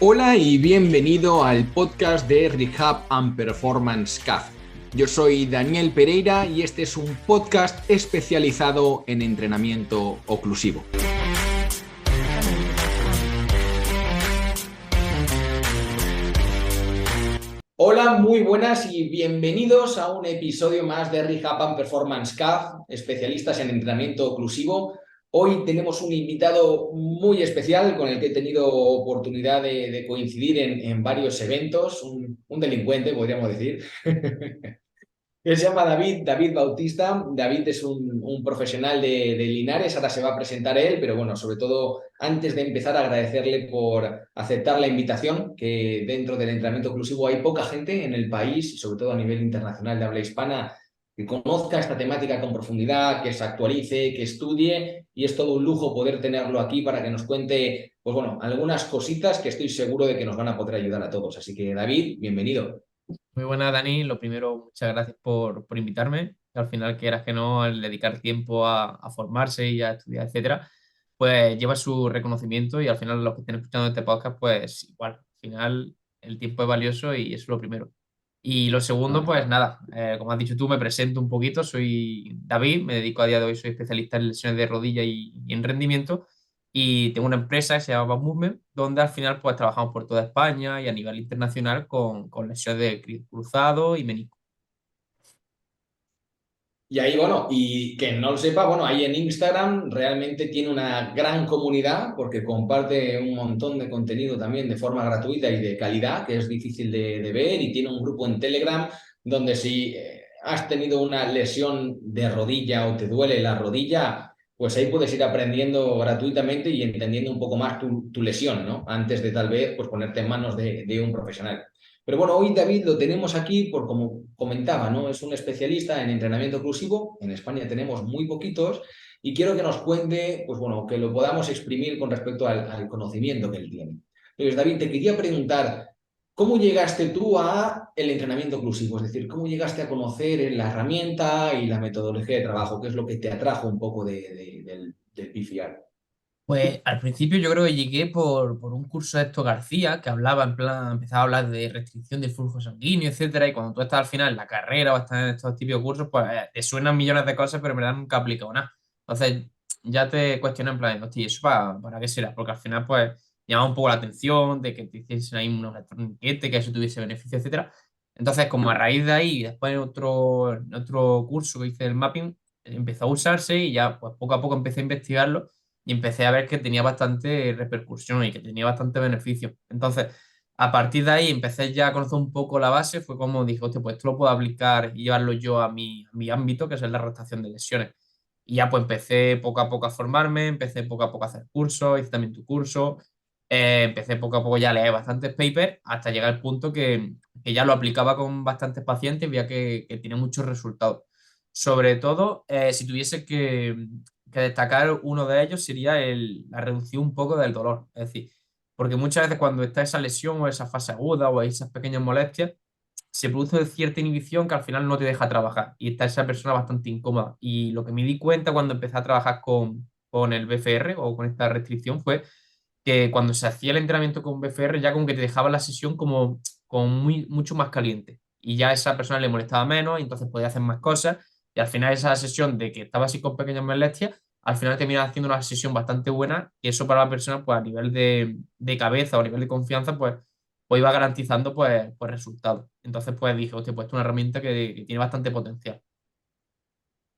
Hola y bienvenido al podcast de Rehab and Performance CAF. Yo soy Daniel Pereira y este es un podcast especializado en entrenamiento oclusivo. Hola, muy buenas y bienvenidos a un episodio más de Rehab and Performance CAF, especialistas en entrenamiento oclusivo. Hoy tenemos un invitado muy especial con el que he tenido oportunidad de coincidir en varios eventos, un delincuente, podríamos decir. Él se llama David Bautista. David es un profesional de Linares, ahora se va a presentar él, pero bueno, sobre todo antes de empezar agradecerle por aceptar la invitación, que dentro del entrenamiento inclusivo hay poca gente en el país, y sobre todo a nivel internacional de habla hispana, que conozca esta temática con profundidad, que se actualice, que estudie, y es todo un lujo poder tenerlo aquí para que nos cuente, pues bueno, algunas cositas que estoy seguro de que nos van a poder ayudar a todos. Así que David, bienvenido. Muy buena, Dani. Lo primero, muchas gracias por invitarme. Al final, quieras que no, el dedicar tiempo a formarse y a estudiar, etcétera, pues lleva su reconocimiento y al final los que estén escuchando este podcast, pues igual, al final el tiempo es valioso y eso es lo primero. Y lo segundo, pues nada, como has dicho tú, me presento un poquito. Soy David, me dedico a día de hoy, soy especialista en lesiones de rodilla y en rendimiento. Y tengo una empresa que se llama Bad Movement, donde al final pues trabajamos por toda España y a nivel internacional con lesiones de cruzado y menisco. Y ahí, bueno, y que no lo sepa, bueno, ahí en Instagram realmente tiene una gran comunidad porque comparte un montón de contenido también de forma gratuita y de calidad, que es difícil de ver, y tiene un grupo en Telegram donde si has tenido una lesión de rodilla o te duele la rodilla, pues ahí puedes ir aprendiendo gratuitamente y entendiendo un poco más tu lesión, ¿no? Antes de tal vez pues ponerte en manos de un profesional. Pero bueno, hoy David lo tenemos aquí por, como comentaba, ¿no? Es un especialista en entrenamiento oclusivo. En España tenemos muy poquitos y quiero que nos cuente, pues bueno, que lo podamos exprimir con respecto al conocimiento que él tiene. Entonces, David, te quería preguntar, ¿cómo llegaste tú a el entrenamiento oclusivo? Es decir, ¿cómo llegaste a conocer la herramienta y la metodología de trabajo? ¿Qué es lo que te atrajo un poco del PFR? Pues al principio yo creo que llegué por un curso de Héctor García que hablaba en plan, empezaba a hablar de restricción del flujo sanguíneo, etcétera, y cuando tú estás al final en la carrera o estás en estos típicos cursos, pues te suenan millones de cosas, pero en verdad nunca he aplicado nada. Entonces ya te cuestionas en plan, hostia, ¿y eso para qué será? Porque al final pues llama un poco la atención de que te hiciesen ahí unos electroniquetes, que eso tuviese beneficio, etcétera. Entonces como a raíz de ahí, después en otro curso que hice del mapping, empezó a usarse y ya pues poco a poco empecé a investigarlo y empecé a ver que tenía bastante repercusión y que tenía bastante beneficio. Entonces, a partir de ahí empecé ya a conocer un poco la base, fue como dije, hostia, pues esto lo puedo aplicar y llevarlo yo a mi ámbito, que es la redactación de lesiones. Y ya pues empecé poco a poco a formarme, empecé poco a poco a hacer cursos, hice también tu curso, empecé poco a poco ya a leer bastantes papers hasta llegar al punto que ya lo aplicaba con bastantes pacientes y veía que tiene muchos resultados. Sobre todo, si tuviese que destacar uno de ellos sería la reducción un poco del dolor. Es decir, porque muchas veces cuando está esa lesión o esa fase aguda o esas pequeñas molestias, se produce cierta inhibición que al final no te deja trabajar y está esa persona bastante incómoda. Y lo que me di cuenta cuando empecé a trabajar con el BFR o con esta restricción fue que cuando se hacía el entrenamiento con BFR ya como que te dejaba la sesión como mucho más caliente y ya a esa persona le molestaba menos y entonces podía hacer más cosas y al final esa sesión de que estaba así con pequeñas molestias, al final terminaba haciendo una sesión bastante buena y eso para la persona pues a nivel de cabeza o a nivel de confianza pues iba garantizando pues resultados. Entonces pues dije, hostia, pues esto es una herramienta que tiene bastante potencial.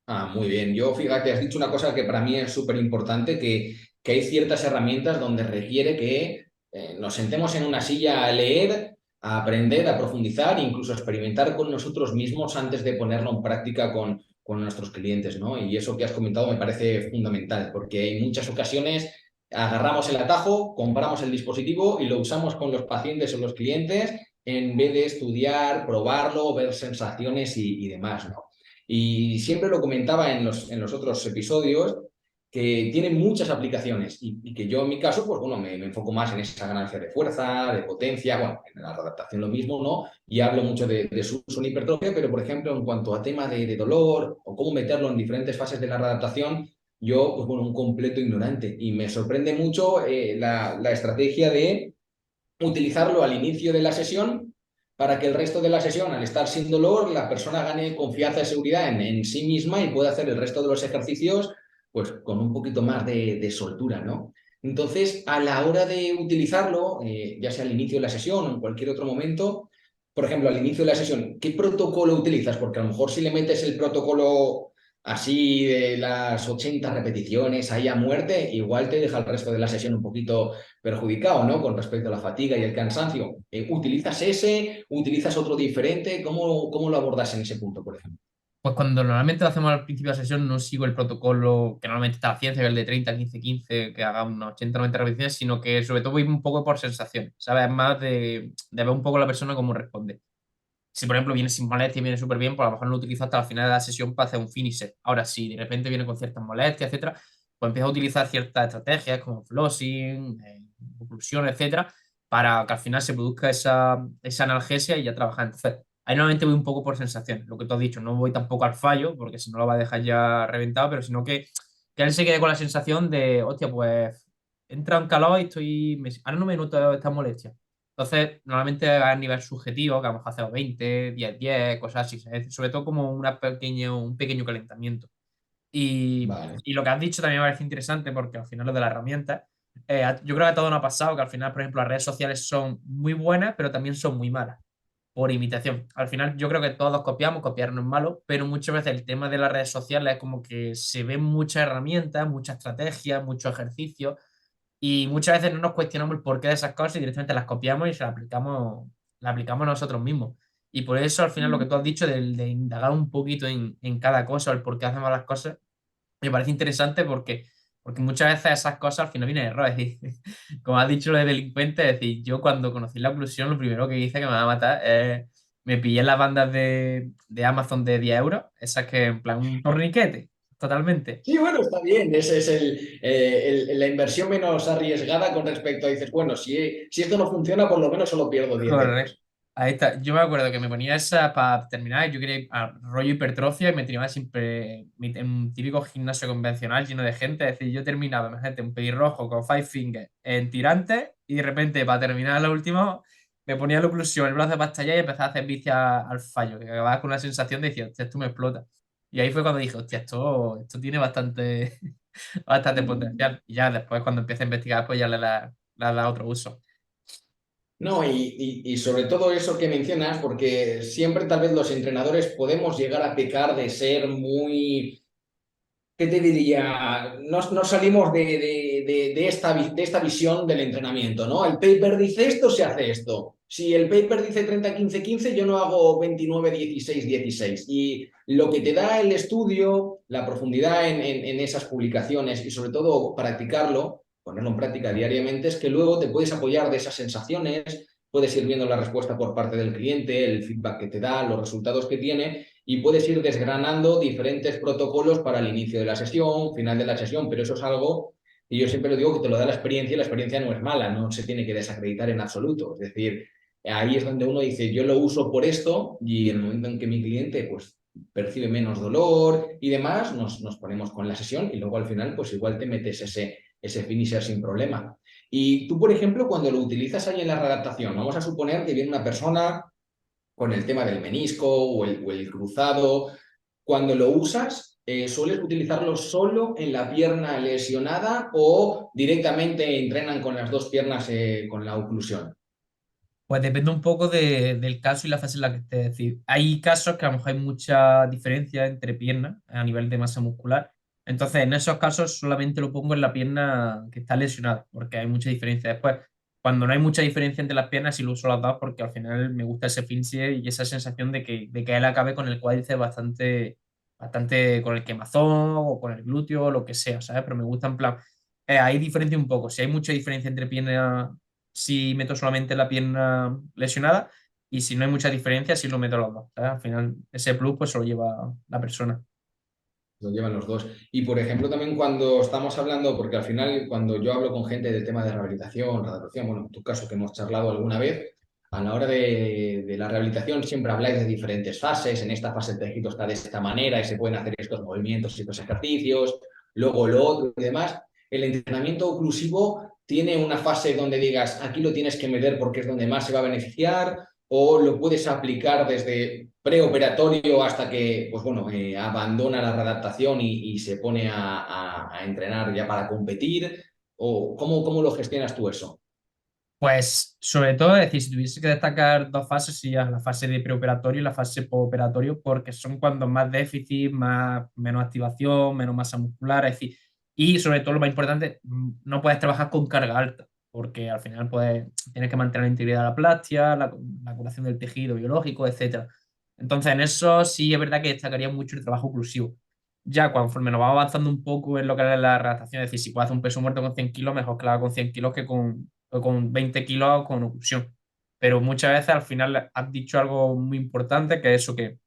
Ah, muy bien. Yo, fíjate, has dicho una cosa que para mí es súper importante, que hay ciertas herramientas donde requiere que nos sentemos en una silla a leer, a aprender, a profundizar, e incluso a experimentar con nosotros mismos antes de ponerlo en práctica con nuestros clientes, ¿no? Y eso que has comentado me parece fundamental, porque en muchas ocasiones agarramos el atajo, compramos el dispositivo y lo usamos con los pacientes o los clientes en vez de estudiar, probarlo, ver sensaciones y demás, ¿no? Y siempre lo comentaba en los otros episodios que tienen muchas aplicaciones y que yo en mi caso, pues bueno, me enfoco más en esa ganancia de fuerza, de potencia, bueno, en la adaptación lo mismo, ¿no? Y hablo mucho de su hipertrofia, pero por ejemplo, en cuanto a tema de dolor o cómo meterlo en diferentes fases de la adaptación, yo, pues bueno, un completo ignorante. Y me sorprende mucho la estrategia de utilizarlo al inicio de la sesión para que el resto de la sesión, al estar sin dolor, la persona gane confianza y seguridad en sí misma y pueda hacer el resto de los ejercicios pues con un poquito más de soltura, ¿no? Entonces, a la hora de utilizarlo, ya sea al inicio de la sesión o en cualquier otro momento, por ejemplo, al inicio de la sesión, ¿qué protocolo utilizas? Porque a lo mejor si le metes el protocolo así de las 80 repeticiones ahí a muerte, igual te deja el resto de la sesión un poquito perjudicado, ¿no? Con respecto a la fatiga y el cansancio. ¿Utilizas ese? ¿Utilizas otro diferente? ¿Cómo lo abordas en ese punto, por ejemplo? Pues cuando normalmente lo hacemos al principio de la sesión, no sigo el protocolo que normalmente está la ciencia, que es el de 30, 15, 15, que haga unos 80, 90 repeticiones, sino que sobre todo voy un poco por sensación, ¿sabes? Más de ver un poco la persona cómo responde. Si, por ejemplo, viene sin molestia y viene súper bien, pues a lo mejor no lo utilizo hasta el final de la sesión para hacer un finisher. Ahora, si de repente viene con ciertas molestias, etcétera, pues empiezo a utilizar ciertas estrategias como flossing, oclusión, etcétera, para que al final se produzca esa analgesia y ya trabajar. Entonces, ahí normalmente voy un poco por sensación, lo que tú has dicho, no voy tampoco al fallo, porque si no lo va a dejar ya reventado, pero sino que él se quede con la sensación de, hostia, pues entra un calor y ahora no me noto esta molestia. Entonces, normalmente a nivel subjetivo, que a lo mejor hacemos 20, 10, 10, cosas así, ¿sabes? Sobre todo como un pequeño calentamiento. Vale. Y lo que has dicho también me parece interesante porque al final lo de las herramientas, yo creo que a todos nos ha pasado que al final, por ejemplo, las redes sociales son muy buenas, pero también son muy malas por imitación. Al final yo creo que todos copiamos, copiar no es malo, pero muchas veces el tema de las redes sociales es como que se ven muchas herramientas, muchas estrategias, muchos ejercicios y muchas veces no nos cuestionamos el porqué de esas cosas y directamente las copiamos y se las aplicamos nosotros mismos. Y por eso al final lo que tú has dicho de indagar un poquito en cada cosa, el por qué hacemos las cosas, me parece interesante porque muchas veces esas cosas al final vienen errores. Como has dicho lo de delincuente, es decir, yo cuando conocí la oclusión, lo primero que hice que me va a matar es me pillé las bandas de Amazon de 10 euros, esas que en plan un torniquete, totalmente. Sí, bueno, está bien. Ese es la inversión menos arriesgada con respecto a dices, bueno, si esto no funciona, por lo menos solo pierdo 10 Correcto. euros. Ahí está. Yo me acuerdo que me ponía esa para terminar. Yo quería ir a rollo hipertrofia y me tiraba siempre en un típico gimnasio convencional lleno de gente. Es decir, yo terminaba, imagínate, un pelirrojo con five fingers en tirantes y de repente, para terminar lo último, me ponía la oclusión, el brazo de pasta allá y empezaba a hacer bici al fallo, que acababa con una sensación de decir, hostia, esto me explota. Y ahí fue cuando dije, hostia, esto tiene bastante, bastante potencial. Y ya después, cuando empecé a investigar, pues ya le he dado otro uso. No, y sobre todo eso que mencionas, porque siempre tal vez los entrenadores podemos llegar a pecar de ser muy, ¿qué te diría? No salimos de esta visión del entrenamiento, ¿no? El paper dice esto, se hace esto. Si el paper dice 30-15-15, yo no hago 29-16-16. Y lo que te da el estudio, la profundidad en esas publicaciones y sobre todo practicarlo, ponerlo en práctica diariamente, es que luego te puedes apoyar de esas sensaciones, puedes ir viendo la respuesta por parte del cliente, el feedback que te da, los resultados que tiene y puedes ir desgranando diferentes protocolos para el inicio de la sesión, final de la sesión, pero eso es algo y yo siempre lo digo que te lo da la experiencia y la experiencia no es mala, no se tiene que desacreditar en absoluto. Es decir, ahí es donde uno dice, yo lo uso por esto y en el momento en que mi cliente pues percibe menos dolor y demás, nos ponemos con la sesión y luego al final pues igual te metes ese finisher sin problema. Y tú, por ejemplo, cuando lo utilizas ahí en la readaptación, vamos a suponer que viene una persona con el tema del menisco o el cruzado. Cuando lo usas, ¿sueles utilizarlo solo en la pierna lesionada o directamente entrenan con las dos piernas con la oclusión? Pues depende un poco del caso y la fase en la que esté. Es decir, hay casos que a lo mejor hay mucha diferencia entre piernas a nivel de masa muscular. Entonces, en esos casos solamente lo pongo en la pierna que está lesionada, porque hay mucha diferencia. Después, cuando no hay mucha diferencia entre las piernas, sí lo uso las dos, porque al final me gusta ese pinche y esa sensación de que él acabe con el cuádriceps bastante con el quemazón o con el glúteo o lo que sea, ¿sabes? Pero me gusta en plan. Ahí diferencia un poco. Si hay mucha diferencia entre piernas si meto solamente la pierna lesionada y si no hay mucha diferencia, si lo meto los dos. ¿Sabes? Al final, ese plus pues se lo lleva la persona. Lo llevan los dos. Y por ejemplo, también cuando estamos hablando, porque al final cuando yo hablo con gente del tema de rehabilitación, readaptación, bueno, en tu caso que hemos charlado alguna vez, a la hora de la rehabilitación siempre habláis de diferentes fases. En esta fase el tejido está de esta manera y se pueden hacer estos movimientos y estos ejercicios, luego lo otro y demás. El entrenamiento oclusivo tiene una fase donde digas, aquí lo tienes que meter porque es donde más se va a beneficiar, o lo puedes aplicar desde preoperatorio hasta que, pues bueno, abandona la readaptación y se pone a entrenar ya para competir? ¿O cómo lo gestionas tú eso? Pues sobre todo, es decir, si tuviese que destacar dos fases, sería la fase de preoperatorio y la fase postoperatorio, porque son cuando más déficit, menos activación, menos masa muscular, es decir, y sobre todo lo más importante, no puedes trabajar con carga alta, porque al final tienes que mantener la integridad de la plastia, la curación del tejido biológico, etcétera. Entonces, en eso sí es verdad que destacaría mucho el trabajo oclusivo. Ya conforme nos vamos avanzando un poco en lo que es la redactación, es decir, si puedes hacer un peso muerto con 100 kilos, mejor que lo haga con 100 kilos que con 20 kilos con oclusión. Pero muchas veces al final has dicho algo muy importante, que es eso, que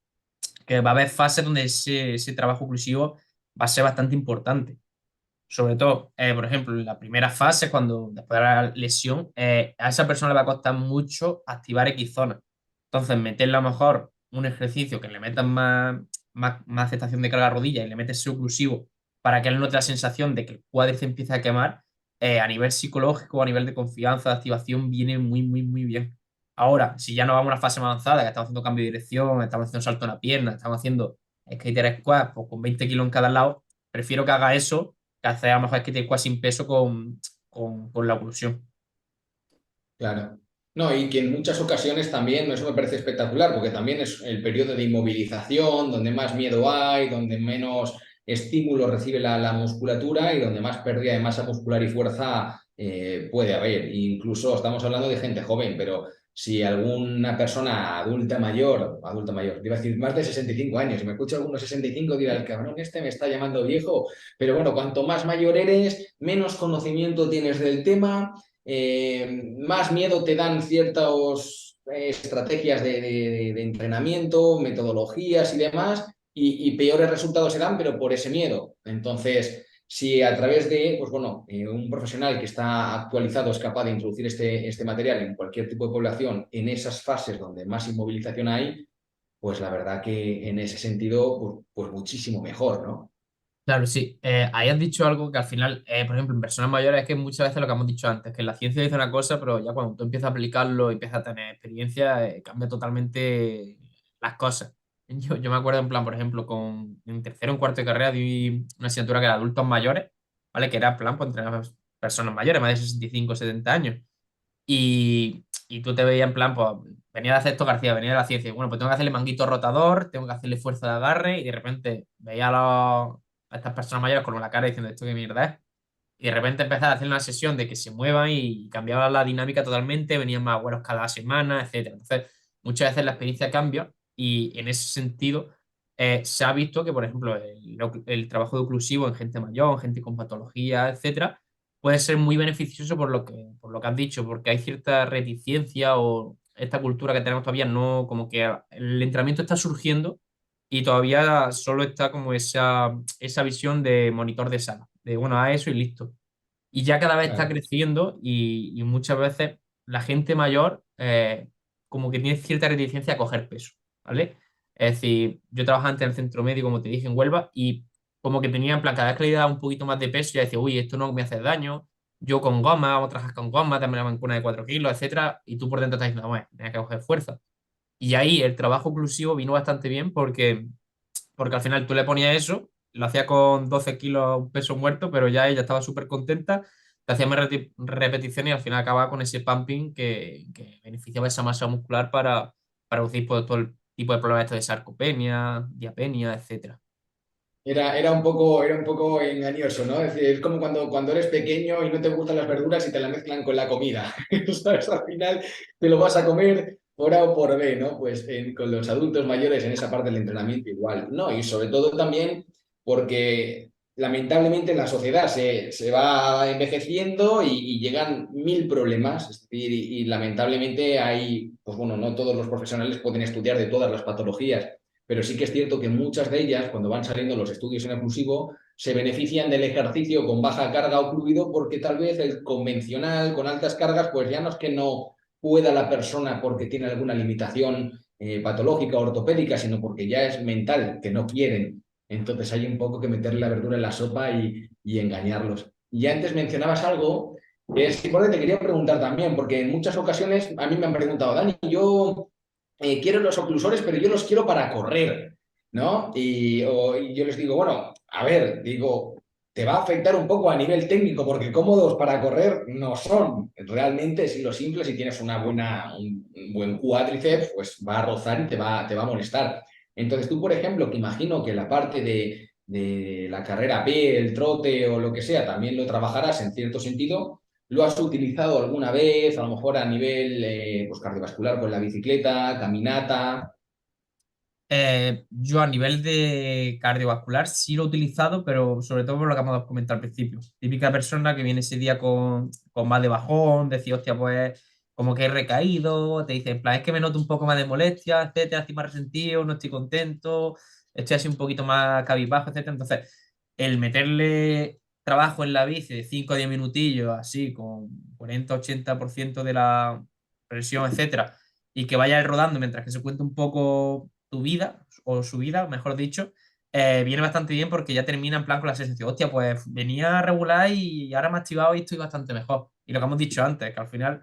va a haber fases donde ese trabajo oclusivo va a ser bastante importante. Sobre todo, por ejemplo, en la primera fase, cuando después de la lesión, a esa persona le va a costar mucho activar X zona. Entonces, meterle a lo mejor un ejercicio que le metan más aceptación de carga a rodilla y le metes ese oclusivo para que él note la sensación de que el cuádriceps empieza a quemar, a nivel psicológico, a nivel de confianza, de activación, viene muy, muy, muy bien. Ahora, si ya nos vamos a una fase más avanzada, que estamos haciendo cambio de dirección, estamos haciendo salto en la pierna, estamos haciendo skater squat pues, con 20 kilos en cada lado, prefiero que haga eso que hacer a lo mejor skater squat sin peso con la oclusión. Claro. No, y que en muchas ocasiones también, eso me parece espectacular, porque también es el periodo de inmovilización, donde más miedo hay, donde menos estímulo recibe la musculatura y donde más pérdida de masa muscular y fuerza puede haber. Incluso estamos hablando de gente joven, pero si alguna persona adulta mayor, iba a decir más de 65 años, si me escucha algunos 65, dirá, el cabrón este me está llamando viejo, pero bueno, cuanto más mayor eres, menos conocimiento tienes del tema, más miedo te dan ciertas estrategias de entrenamiento, metodologías y demás, y peores resultados se dan, pero por ese miedo. Entonces, si a través de, pues bueno, un profesional que está actualizado es capaz de introducir este material en cualquier tipo de población en esas fases donde más inmovilización hay, pues la verdad que en ese sentido, pues muchísimo mejor, ¿no? Claro, sí. Ahí has dicho algo que al final, por ejemplo, en personas mayores es que muchas veces lo que hemos dicho antes, que la ciencia dice una cosa, pero ya cuando tú empiezas a aplicarlo y empiezas a tener experiencia, cambia totalmente las cosas. Yo me acuerdo en plan, por ejemplo, en tercero o en cuarto de carrera di una asignatura que era adultos mayores, ¿vale? Que era en plan, pues entrenar a personas mayores, más de 65 o 70 años. Y tú te veías en plan, pues venía de hacer esto García, venía de la ciencia. Y bueno, pues tengo que hacerle manguito rotador, tengo que hacerle fuerza de agarre y de repente veía a estas personas mayores con la cara diciendo esto qué mierda es. Y de repente empezaba a hacer una sesión de que se muevan y cambiaba la dinámica totalmente, venían más vuelos cada semana, etcétera. Entonces, muchas veces la experiencia cambia y en ese sentido se ha visto que, por ejemplo, el trabajo de oclusivo en gente mayor, en gente con patología, etcétera, puede ser muy beneficioso por lo que has dicho, porque hay cierta reticencia o esta cultura que tenemos todavía no, como que el entrenamiento está surgiendo y todavía solo está como esa visión de monitor de sala, de bueno, a eso y listo. Y ya cada vez está Claro. creciendo y muchas veces la gente mayor como que tiene cierta reticencia a coger peso, ¿vale? Es decir, yo trabajaba antes en el centro médico, como te dije, en Huelva, y como que tenía en plan, cada vez que le daba un poquito más de peso, ya decía, uy, esto no me hace daño, yo con goma, otras con goma, también la mancuna de 4 kilos, etcétera, y tú por dentro estás diciendo, bueno, tenía que coger fuerza. Y ahí el trabajo oclusivo vino bastante bien porque al final tú le ponías eso, lo hacía con 12 kilos un peso muerto, pero ya ella estaba súper contenta, te hacía más repeticiones y al final acababa con ese pumping que beneficiaba esa masa muscular para reducir pues, todo el tipo de problemas estos de sarcopenia, diapenia, etcétera. Era un poco engañoso, ¿no? Es decir, es como cuando eres pequeño y no te gustan las verduras y te la mezclan con la comida. ¿Sabes? Al final te lo vas a comer por A o por B, ¿no? Pues con los adultos mayores en esa parte del entrenamiento igual. No, y sobre todo también porque lamentablemente la sociedad se va envejeciendo y llegan mil problemas. Es decir, y lamentablemente hay, pues bueno, no todos los profesionales pueden estudiar de todas las patologías, pero sí que es cierto que muchas de ellas, cuando van saliendo los estudios en oclusivo, se benefician del ejercicio con baja carga ocluido porque tal vez el convencional con altas cargas, pues ya no es que no pueda la persona porque tiene alguna limitación patológica, ortopédica, sino porque ya es mental, que no quieren. Entonces hay un poco que meterle la verdura en la sopa y engañarlos. Y antes mencionabas algo Es importante, te quería preguntar también, porque en muchas ocasiones a mí me han preguntado, Dani, yo quiero los oclusores, pero yo los quiero para correr, ¿no? Y yo les digo, bueno, a ver, digo, te va a afectar un poco a nivel técnico, porque cómodos para correr no son. Realmente, si lo simple, si tienes un buen cuádriceps, pues va a rozar y te va a molestar. Entonces tú, por ejemplo, que imagino que la parte de la carrera B, el trote o lo que sea, también lo trabajarás en cierto sentido. ¿Lo has utilizado alguna vez, a lo mejor a nivel pues cardiovascular con la bicicleta, caminata? Yo a nivel de cardiovascular sí lo he utilizado, pero sobre todo por lo que hemos comentado al principio. Típica persona que viene ese día con más de bajón, decir, hostia, pues como que he recaído, te dice, en plan, es que me noto un poco más de molestia, etcétera, estoy más resentido, no estoy contento, estoy así un poquito más cabizbajo, etcétera. Entonces, el meterle trabajo en la bici de 5 o 10 minutillos, así, con 40-80% de la presión, etcétera, y que vaya rodando mientras que se cuenta un poco tu vida, o su vida, mejor dicho, viene bastante bien porque ya termina en plan con la sensación, hostia, pues venía regular y ahora me ha activado y estoy bastante mejor. Y lo que hemos dicho antes, que al final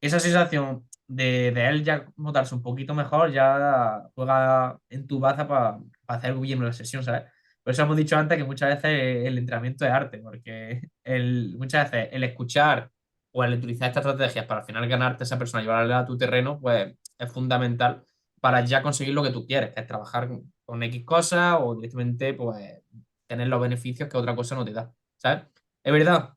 esa sensación de él ya notarse un poquito mejor ya juega en tu baza para hacer bien la sesión, ¿sabes? Por eso hemos dicho antes que muchas veces el entrenamiento es arte, porque muchas veces el escuchar o el utilizar estas estrategias para al final ganarte a esa persona y llevarla a tu terreno, pues es fundamental para ya conseguir lo que tú quieres, que es trabajar con X cosas o directamente pues tener los beneficios que otra cosa no te da, ¿sabes? Es verdad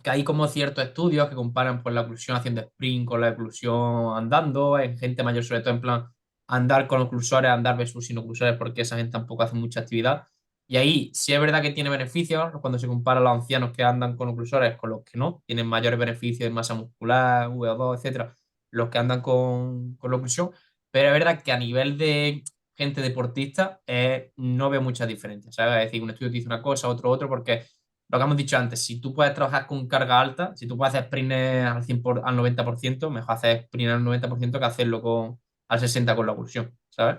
que hay como ciertos estudios que comparan pues la oclusión haciendo sprint con la oclusión andando, en gente mayor sobre todo en plan andar con oclusores, andar versus sin oclusores porque esa gente tampoco hace mucha actividad. Y ahí sí es verdad que tiene beneficios cuando se compara a los ancianos que andan con oclusores con los que no, tienen mayores beneficios en masa muscular, VO2, etcétera, los que andan con la oclusión, pero es verdad que a nivel de gente deportista no veo mucha diferencia, ¿sabes? Es decir, un estudio te dice una cosa, otro, porque lo que hemos dicho antes, si tú puedes trabajar con carga alta, si tú puedes hacer sprint al 100 al 90%, mejor hacer sprint al 90% que hacerlo al 60% con la oclusión, ¿sabes?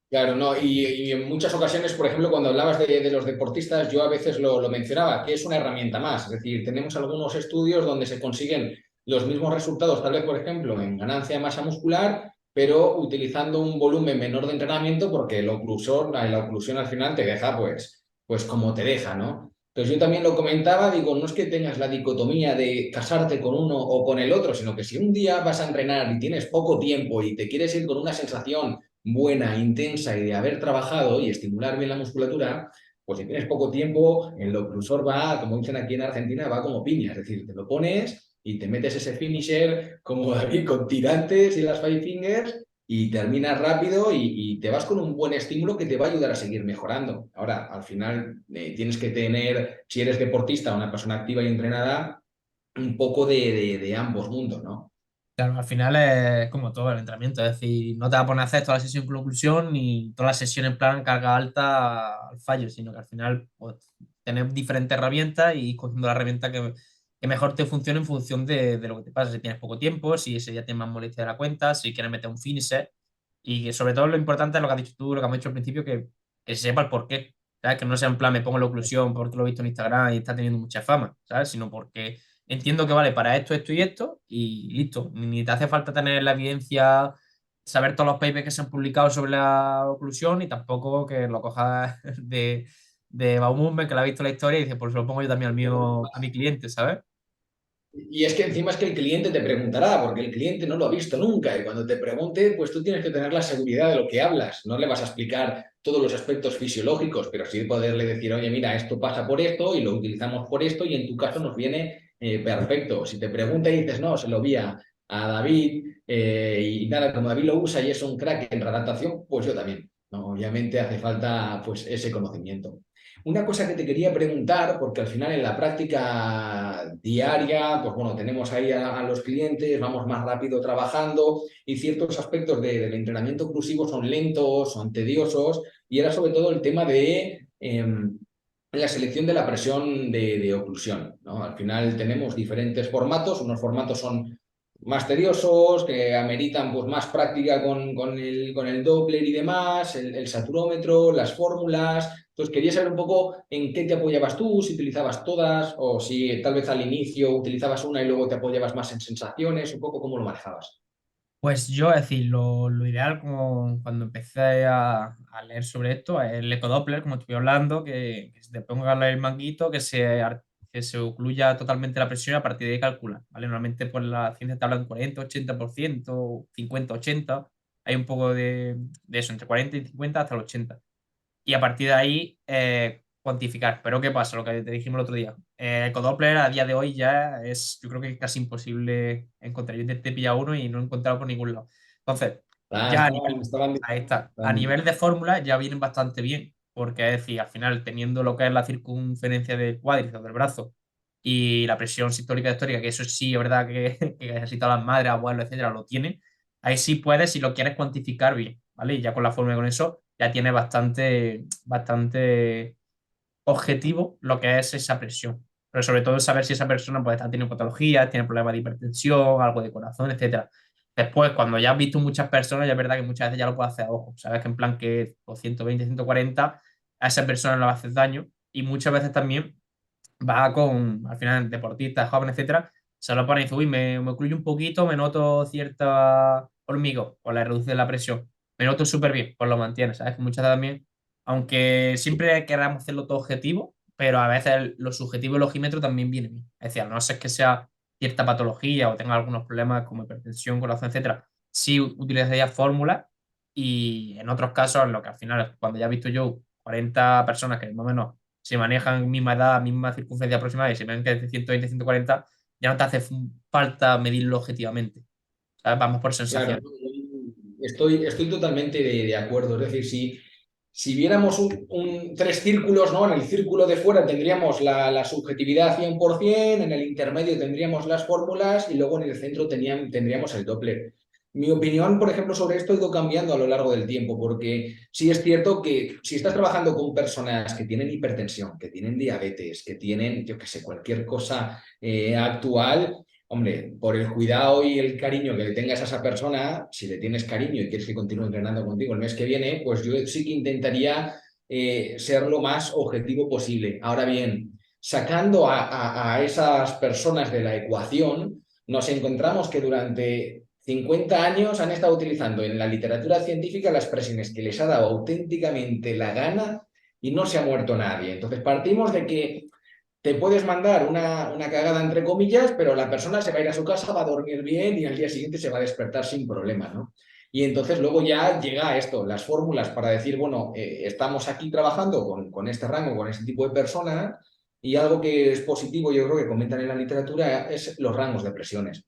Claro, no, y en muchas ocasiones, por ejemplo, cuando hablabas de los deportistas, yo a veces lo mencionaba, que es una herramienta más. Es decir, tenemos algunos estudios donde se consiguen los mismos resultados, tal vez, por ejemplo, en ganancia de masa muscular, pero utilizando un volumen menor de entrenamiento porque la oclusión al final te deja, pues como te deja, ¿no? Entonces yo también lo comentaba, digo, no es que tengas la dicotomía de casarte con uno o con el otro, sino que si un día vas a entrenar y tienes poco tiempo y te quieres ir con una sensación buena, intensa y de haber trabajado y estimular bien la musculatura, pues si tienes poco tiempo, el oclusor va, como dicen aquí en Argentina, va como piña, es decir, te lo pones y te metes ese finisher como David con tirantes y las five fingers y terminas rápido y te vas con un buen estímulo que te va a ayudar a seguir mejorando. Ahora, al final, tienes que tener, si eres deportista, una persona activa y entrenada, un poco de ambos mundos, ¿no? Claro, al final es como todo el entrenamiento, es decir, no te vas a poner a hacer toda la sesión con oclusión ni toda la sesión en plan carga alta al fallo, sino que al final pues, tener diferentes herramientas y ir cogiendo la herramienta que mejor te funcione en función de lo que te pasa. Si tienes poco tiempo, si ese día tienes más molestia de la cuenta, si quieres meter un finisher y que sobre todo lo importante es lo que has dicho tú, lo que hemos dicho al principio, que se sepa el porqué, ¿sabes? Que no sea en plan me pongo la oclusión porque lo he visto en Instagram y está teniendo mucha fama, ¿sabes? Sino porque entiendo que vale para esto, esto y listo. Ni te hace falta tener la evidencia, saber todos los papers que se han publicado sobre la oclusión y tampoco que lo cojas de Baumummer, que le ha visto la historia y dice, pues lo pongo yo también al mío, a mi cliente, ¿sabes? Y es que encima es que el cliente te preguntará, porque el cliente no lo ha visto nunca. Y cuando te pregunte, pues tú tienes que tener la seguridad de lo que hablas. No le vas a explicar todos los aspectos fisiológicos, pero sí poderle decir, oye, mira, esto pasa por esto y lo utilizamos por esto y en tu caso nos viene perfecto. Si te pregunta y dices, no, se lo vi a David y nada, como David lo usa y es un crack en adaptación, pues yo también. ¿No? Obviamente hace falta pues ese conocimiento. Una cosa que te quería preguntar, porque al final en la práctica diaria, pues bueno, tenemos ahí a los clientes, vamos más rápido trabajando y ciertos aspectos del entrenamiento oclusivo son lentos, son tediosos y era sobre todo el tema de la selección de la presión de oclusión, ¿no? Al final tenemos diferentes formatos, unos formatos son más tediosos, que ameritan pues, más práctica con el Doppler y demás, el saturómetro, las fórmulas. Entonces quería saber un poco en qué te apoyabas tú, si utilizabas todas o si tal vez al inicio utilizabas una y luego te apoyabas más en sensaciones, un poco cómo lo manejabas. Pues yo, es decir, lo ideal como cuando empecé a leer sobre esto es el ecodoppler, como estoy hablando, que se te ponga el manguito, que se ocluya totalmente la presión y a partir de ahí calcular, ¿vale? Normalmente pues la ciencia te habla de un 40-80%, 50-80%, hay un poco de eso, entre 40 y 50 hasta el 80 y a partir de ahí cuantificar. Pero ¿qué pasa? Lo que te dijimos el otro día. El ecodoppler a día de hoy ya es, yo creo que es casi imposible encontrar. Yo intenté pillar uno y no he encontrado por ningún lado. Entonces, Ah, ya a nivel, estaban ahí está. A bien. nivel de fórmula ya vienen bastante bien, porque es decir, al final, teniendo lo que es la circunferencia del cuádriceps del brazo y la presión sistólica y histórica, que eso sí es verdad que casi todas las madres, abuelos, etcétera, lo tienen, ahí sí puedes, si lo quieres cuantificar bien, ¿vale? Y ya con la fórmula y con eso ya tiene bastante objetivo lo que es esa presión. Pero sobre todo saber si esa persona pues, está teniendo patologías, tiene problemas de hipertensión, algo de corazón, etcétera. Después, cuando ya has visto muchas personas, ya es verdad que muchas veces ya lo puedes hacer a ojo. Sabes que en plan que o 120, 140 a esa persona le va a hacer daño y muchas veces también va con, al final, deportistas, jóvenes, etcétera, se lo pone y dice, uy, me ocluye un poquito, me noto cierta hormigón, pues le reduce la presión. Me noto súper bien, pues lo mantiene, ¿sabes? Que muchas veces también, aunque siempre queramos hacerlo todo objetivo, pero a veces lo subjetivo y el ojímetro también viene bien. Es decir, a no ser que sea cierta patología o tenga algunos problemas como hipertensión, corazón, etcétera, sí utilizaría fórmulas y en otros casos, lo que al final, cuando ya he visto yo 40 personas que más o menos se manejan misma edad, misma circunferencia aproximada y se ven que es de 120, 140, ya no te hace falta medirlo objetivamente. ¿Sabes? Vamos por Claro, sensación. estoy totalmente de acuerdo. Es decir, si viéramos tres círculos, ¿no? En el círculo de fuera tendríamos la subjetividad 100%, en el intermedio tendríamos las fórmulas y luego en el centro tendríamos el Doppler. Mi opinión, por ejemplo, sobre esto ha ido cambiando a lo largo del tiempo, porque sí es cierto que si estás trabajando con personas que tienen hipertensión, que tienen diabetes, que tienen, yo qué sé, cualquier cosa actual. Hombre, por el cuidado y el cariño que le tengas a esa persona, si le tienes cariño y quieres que continúe entrenando contigo el mes que viene, pues yo sí que intentaría ser lo más objetivo posible. Ahora bien, sacando a esas personas de la ecuación, nos encontramos que durante 50 años han estado utilizando en la literatura científica las expresiones que les ha dado auténticamente la gana y no se ha muerto nadie. Entonces partimos de que te puedes mandar una cagada entre comillas, pero la persona se va a ir a su casa, va a dormir bien y al día siguiente se va a despertar sin problemas, ¿no? Y entonces luego ya llega esto, las fórmulas para decir, bueno, estamos aquí trabajando con este rango, con este tipo de personas, y algo que es positivo, yo creo que comentan en la literatura, es los rangos de presiones.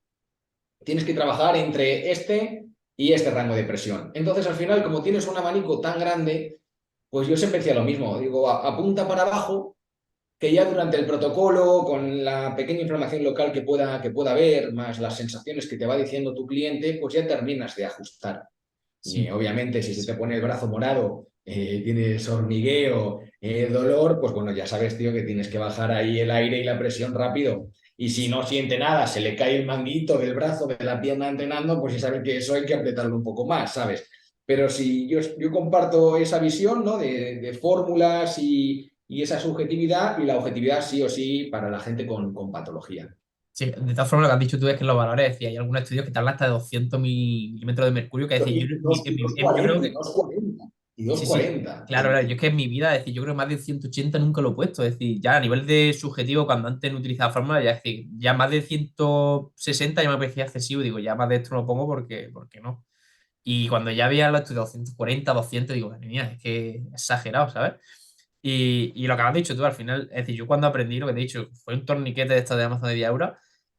Tienes que trabajar entre este y este rango de presión. Entonces, al final, como tienes un abanico tan grande, pues yo siempre decía lo mismo, digo, apunta para abajo que ya durante el protocolo, con la pequeña inflamación local que pueda haber, más las sensaciones que te va diciendo tu cliente, pues ya terminas de ajustar. Y, Sí, obviamente, si se te pone el brazo morado, tienes hormigueo, dolor, pues bueno, ya sabes, tío, que tienes que bajar ahí el aire y la presión rápido. Y si no siente nada, se le cae el manguito del brazo, de la pierna entrenando, pues ya sabes que eso hay que apretarlo un poco más, ¿sabes? Pero si yo comparto esa visión, ¿no? De fórmulas y esa subjetividad y la objetividad sí o sí para la gente con patología. sí. De todas formas, lo que has dicho tú es que los valores, es decir, hay algunos estudios que te hablan hasta de 200 milímetros de mercurio, que es decir, Y dos, y dos yo creo 40, y que, 240, y sí, sí, 240. claro, yo es que en mi vida, es decir, yo creo que más de 180 nunca lo he puesto, es decir, ya a nivel de subjetivo, cuando antes no utilizaba fórmula, ya es decir, ya más de 160 ya me parecía excesivo, digo, ya más de esto no lo pongo porque no. Y cuando ya había los estudios 240, 200, digo, madre mía, es que es exagerado, ¿sabes? Y lo que has dicho tú al final, es decir, yo cuando aprendí lo que te he dicho, fue un torniquete de estos de Amazon de 10 euros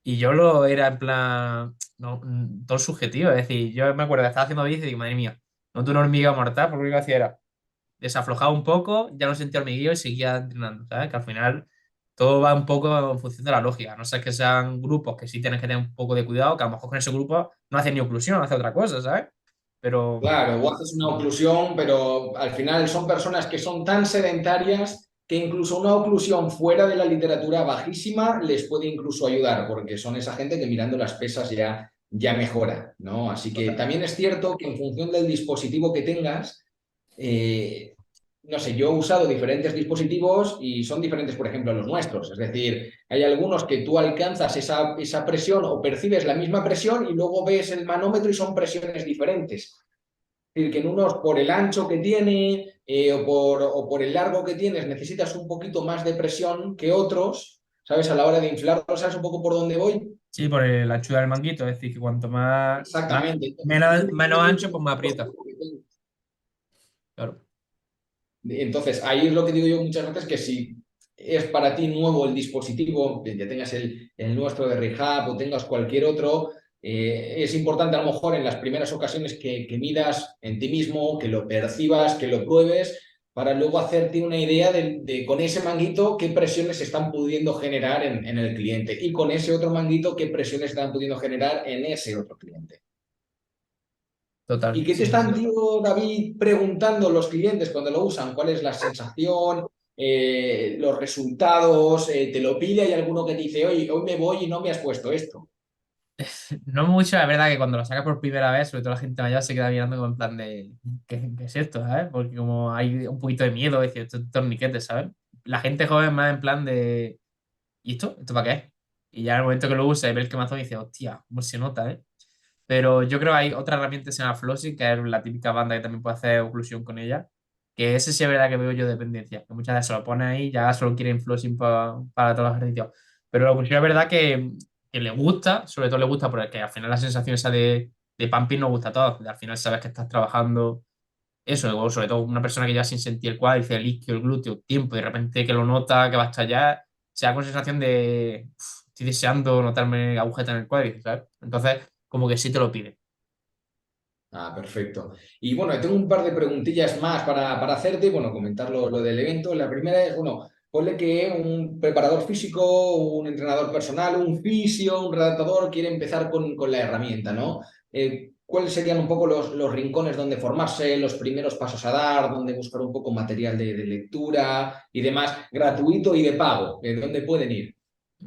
y yo lo era en plan, no, todo subjetivo, es decir, yo me acuerdo que estaba haciendo bici y digo, madre mía, no tuve una hormiga mortal, porque lo que hacía era desaflojaba un poco, ya no sentía hormigueo y seguía entrenando, ¿sabes? Que al final todo va un poco en función de la lógica, a no ser que sean grupos que sí tienes que tener un poco de cuidado, que a lo mejor con ese grupo no hacen ni oclusión, hace otra cosa, ¿sabes? Pero Claro, o haces una oclusión, pero al final son personas que son tan sedentarias que incluso una oclusión fuera de la literatura bajísima les puede incluso ayudar, porque son esa gente que mirando las pesas ya ya mejora, ¿no? Así que también es cierto que en función del dispositivo que tengas, eh, no sé, yo he usado diferentes dispositivos y son diferentes, por ejemplo, los nuestros. Es decir, hay algunos que tú alcanzas esa presión o percibes la misma presión y luego ves el manómetro y son presiones diferentes. Es decir, que en unos por el ancho que tiene o por el largo que tienes necesitas un poquito más de presión que otros, ¿sabes? A la hora de inflarlo, ¿sabes un poco por dónde voy? Sí, por el anchura del manguito, es decir, que cuanto Exactamente. Entonces, también menos depende ancho, mucho pues del más aprieta. dispositivo que tengas. Claro. Entonces, ahí es lo que digo yo muchas veces, que si es para ti nuevo el dispositivo, ya tengas el nuestro de Rehab o tengas cualquier otro, es importante a lo mejor en las primeras ocasiones que midas en ti mismo, que lo percibas, que lo pruebes, para luego hacerte una idea con ese manguito qué presiones se están pudiendo generar en el cliente y con ese otro manguito qué presiones están pudiendo generar en ese otro cliente. ¿Y Total, qué te sí, sí, están, sí. tío, David, preguntando los clientes cuando lo usan? ¿Cuál es la sensación? Los resultados, te lo pide, hay alguno que te dice, oye, hoy me voy y no me has puesto esto. No mucho, la verdad que cuando lo sacas por primera vez, sobre todo la gente mayor se queda mirando como en plan de ¿qué es esto? ¿Sabes? Porque como hay un poquito de miedo, es decir, estos torniquetes, ¿sabes? La gente joven más en plan de ¿y esto? ¿Esto para qué es? Y ya en el momento que lo usa y ve el quemazón y dice, hostia, cómo se nota, ¿eh? Pero yo creo que hay otra herramienta que se llama Flossy, que es la típica banda que también puede hacer oclusión con ella. Que ese sí es verdad que veo yo dependencia. Que muchas veces se lo pone ahí y ya solo quieren flossing para todos los ejercicios. Pero la oclusión es verdad que le gusta, sobre todo le gusta porque al final la sensación esa de pumping nos gusta a todos. Al final sabes que estás trabajando eso, o sobre todo una persona que ya sin sentir el cuádriceps, el isquio, el glúteo, tiempo, y de repente que lo nota, que va a estallar, se da con sensación de estoy deseando notarme agujeta en el cuádriceps, ¿sabes? Entonces, como que sí te lo pide. Ah, perfecto. Y bueno, tengo un par de preguntillas más para hacerte, bueno, comentar lo del evento. La primera es, bueno, ponle que un preparador físico, un entrenador personal, un fisio, un redactador quiere empezar con la herramienta, ¿no? ¿Cuáles serían un poco los rincones donde formarse, los primeros pasos a dar, donde buscar un poco material de lectura y demás, gratuito y de pago? ¿Dónde pueden ir?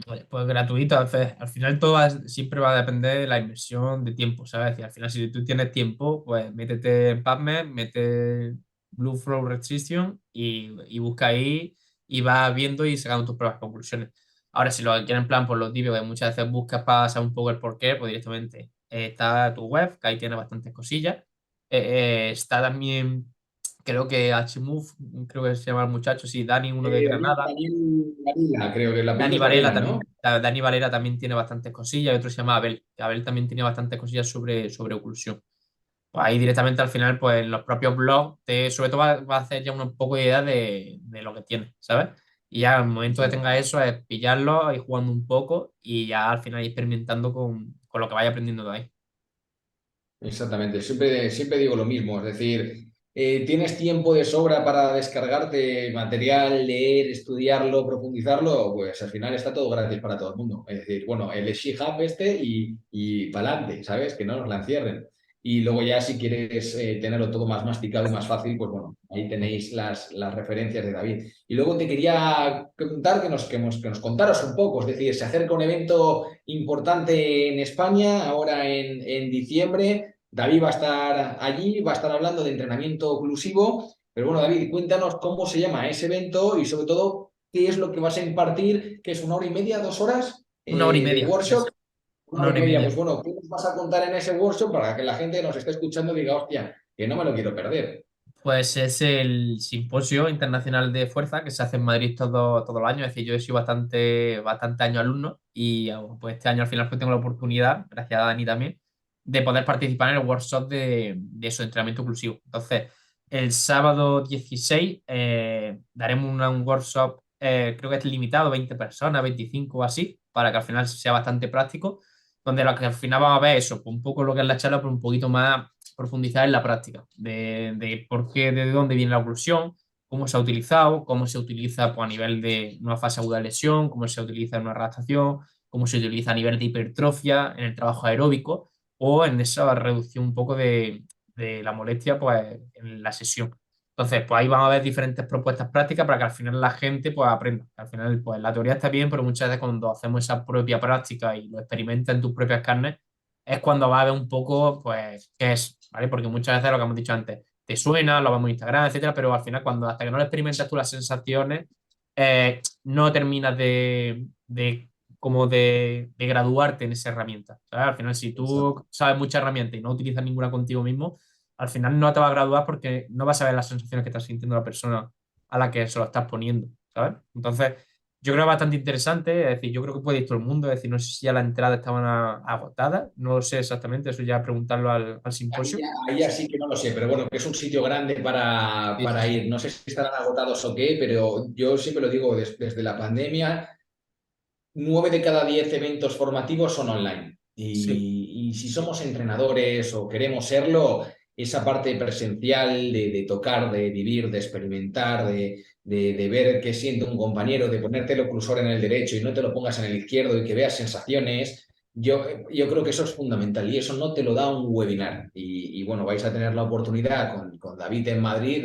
Oye, pues gratuito, al final siempre va a depender de la inversión de tiempo, ¿sabes? Y al final, si tú tienes tiempo, pues métete en PubMed, mete Blue Flow Restriction y busca ahí y vas viendo y sacando tus propias conclusiones. Ahora, si lo quieres en plan por lo tibio, que muchas veces buscas para saber un poco el porqué, pues directamente está tu web, que ahí tiene bastantes cosillas. Está también, creo que Hmove, creo que se llama el muchacho, sí, Dani, uno de Granada. Daniel Varela, creo que el apellido Dani es Varela Varela, también, ¿no? Dani Varela también tiene bastantes cosillas y otro se llama Abel, que Abel también tiene bastantes cosillas sobre oclusión. Pues ahí directamente al final, pues en los propios blogs, sobre todo va a hacer ya un poco de idea de lo que tiene, ¿sabes? Y ya al momento de tenga eso es pillarlo, ir jugando un poco y ya al final ir experimentando con lo que vaya aprendiendo de ahí. Exactamente, siempre digo lo mismo, es decir, ¿tienes tiempo de sobra para descargarte material, leer, estudiarlo, profundizarlo? Pues al final está todo gratis para todo el mundo. Es decir, bueno, el Shihab este y para adelante, ¿sabes? Que no nos la encierren. Y luego ya si quieres tenerlo todo más masticado y más fácil, pues bueno, ahí tenéis las referencias de David. Y luego te quería preguntar que nos contaras un poco, es decir, se acerca un evento importante en España ahora en diciembre. David va a estar allí, va a estar hablando de entrenamiento oclusivo. Pero bueno, David, cuéntanos cómo se llama ese evento y sobre todo qué es lo que vas a impartir, que es 1 hora y media, 2 horas Una hora y de media, workshop. una una hora hora y y media, media. pues bueno, ¿qué nos vas a contar en ese workshop para que la gente que nos esté escuchando diga, hostia, que no me lo quiero perder? Pues es el Simposio Internacional de Fuerza que se hace en Madrid todo el año. Es decir, yo he sido bastante año alumno y pues este año al final pues tengo la oportunidad, gracias a Dani también, de poder participar en el workshop de su entrenamiento inclusivo. Entonces, el sábado 16 daremos un workshop, creo que es limitado, 20 personas, 25 o así, para que al final sea bastante práctico, donde lo que al final vamos a ver eso, pues un poco lo que es la charla, pero un poquito más profundizar en la práctica, de por qué, de dónde viene la oclusión, cómo se ha utilizado, cómo se utiliza pues, a nivel de una fase aguda de lesión, cómo se utiliza en una adaptación, cómo se utiliza a nivel de hipertrofia en el trabajo aeróbico o en esa reducción un poco de la molestia pues, en la sesión. Entonces, pues ahí vamos a ver diferentes propuestas prácticas para que al final la gente pues aprenda. Al final, pues la teoría está bien, pero muchas veces cuando hacemos esa propia práctica y lo experimentas en tus propias carnes, es cuando va a ver un poco, pues, qué es, ¿vale? Porque muchas veces lo que hemos dicho antes, te suena, lo vemos en Instagram, etcétera, pero al final, cuando hasta que no lo experimentas tú las sensaciones, no terminas como de graduarte en esa herramienta, ¿sabes? Al final, si Exacto. tú sabes mucha herramienta y no utilizas ninguna contigo mismo, al final no te va a graduar porque no vas a ver las sensaciones que está sintiendo la persona a la que se lo estás poniendo, ¿sabes? Entonces, yo creo bastante interesante, es decir, yo creo que puede ir todo el mundo, es decir, no sé si ya las entradas estaban agotadas, no lo sé exactamente, eso ya preguntarlo al simposio. Ahí ya sí que no lo sé, pero bueno, que es un sitio grande Sí, sí, para sí. ir. No sé si estarán agotados o qué, pero yo siempre lo digo, desde la pandemia 9 de cada 10 eventos formativos son online. Sí. Y si somos entrenadores o queremos serlo, esa parte presencial de tocar, de vivir, de experimentar, de ver qué siente un compañero, de ponerte el oclusor en el derecho y no te lo pongas en el izquierdo y que veas sensaciones, yo creo que eso es fundamental y eso no te lo da un webinar. Y bueno, vais a tener la oportunidad con David en Madrid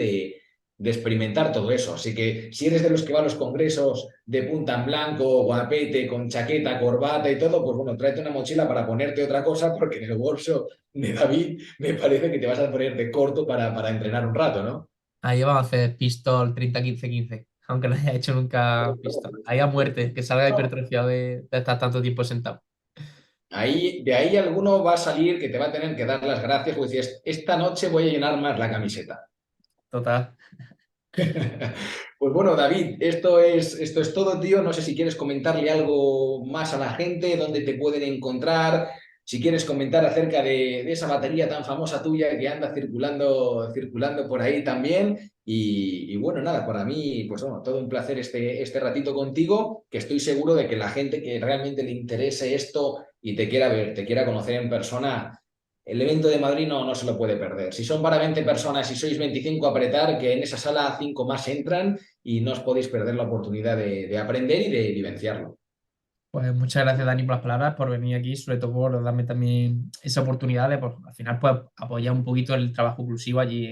de experimentar todo eso. Así que si eres de los que va a los congresos de punta en blanco, guapete, con chaqueta, corbata y todo, pues bueno, tráete una mochila para ponerte otra cosa, porque en el bolso de David me parece que te vas a poner de corto para entrenar un rato, ¿no? Ahí vamos a hacer pistol 30-15-15, aunque no haya hecho nunca pistol. Ahí a muerte, que salga hipertrofiado de estar tanto tiempo sentado. De ahí alguno va a salir que te va a tener que dar las gracias, pues dices, esta noche voy a llenar más la camiseta. Total. Pues bueno, David, esto es todo, tío. No sé si quieres comentarle algo más a la gente, dónde te pueden encontrar, si quieres comentar acerca de esa batería tan famosa tuya que anda circulando por ahí también. Y bueno, nada, para mí, pues bueno, todo un placer este ratito contigo, que estoy seguro de que la gente que realmente le interese esto y te quiera ver, te quiera conocer en persona, el evento de Madrid no se lo puede perder. Si son para 20 personas y sois 25, apretar, que en esa sala 5 más entran y no os podéis perder la oportunidad de aprender y de vivenciarlo. Pues muchas gracias, Dani, por las palabras, por venir aquí, sobre todo por darme también esa oportunidad de, pues, al final, pues, apoyar un poquito el trabajo inclusivo allí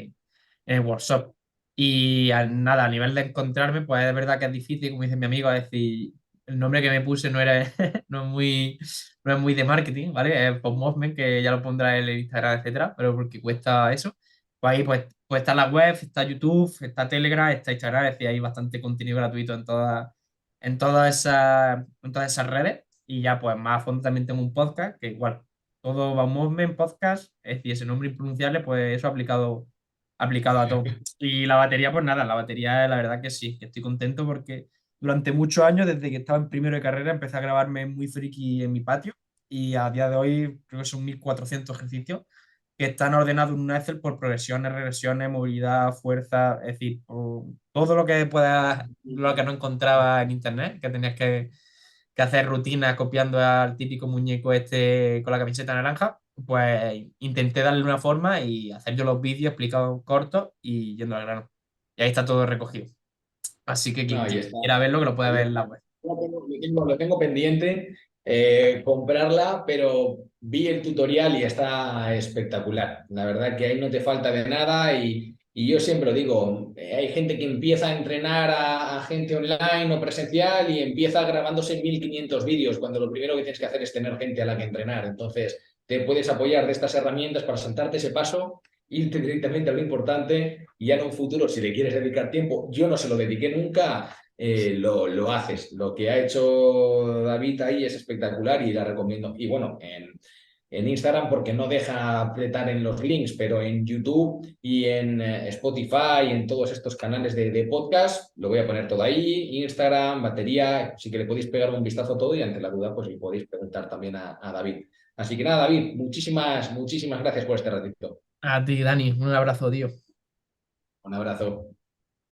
en el workshop. Y nada, a nivel de encontrarme, pues es verdad que es difícil, como dice mi amigo, es decir, el nombre que me puse no era, no es muy de marketing, ¿vale? Es Pop Movement, que ya lo pondrá en el Instagram, etcétera, pero porque cuesta eso. Pues ahí pues está la web, está YouTube, está Telegram, está Instagram, es decir, hay bastante contenido gratuito en todas esas redes. Y ya, pues más a fondo también tengo un podcast, que igual, todo va un movement podcast, es decir, ese nombre impronunciable, pues eso aplicado a todo. Y la batería, pues nada, la batería, la verdad que sí, que estoy contento porque durante muchos años, desde que estaba en primero de carrera, empecé a grabarme muy friki en mi patio y a día de hoy creo que son 1400 ejercicios que están ordenados en un Excel por progresiones, regresiones, movilidad, fuerza, es decir, por todo lo que no encontraba en internet, que tenías que hacer rutinas copiando al típico muñeco este con la camiseta naranja, pues intenté darle una forma y hacer yo los vídeos explicados cortos y yendo al grano. Y ahí está todo recogido. Así que No, quien ahí está. quiera verlo, que lo pueda ver en la web. Lo tengo pendiente comprarla, pero vi el tutorial y está espectacular. La verdad que ahí no te falta de nada y yo siempre lo digo, hay gente que empieza a entrenar a gente online o presencial y empieza grabándose 1500 vídeos, cuando lo primero que tienes que hacer es tener gente a la que entrenar. Entonces, te puedes apoyar de estas herramientas para saltarte ese paso, irte directamente a lo importante y ya en un futuro, si le quieres dedicar tiempo, yo no se lo dediqué nunca, lo haces. Lo que ha hecho David ahí es espectacular y la recomiendo. Y bueno, en Instagram porque no deja apretar en los links, pero en YouTube y en Spotify, en todos estos canales de podcast, lo voy a poner todo ahí. Instagram, batería, sí que le podéis pegar un vistazo a todo y ante la duda, pues le podéis preguntar también a David. Así que nada, David, muchísimas gracias por este ratito. A ti, Dani, un abrazo, tío. Un abrazo.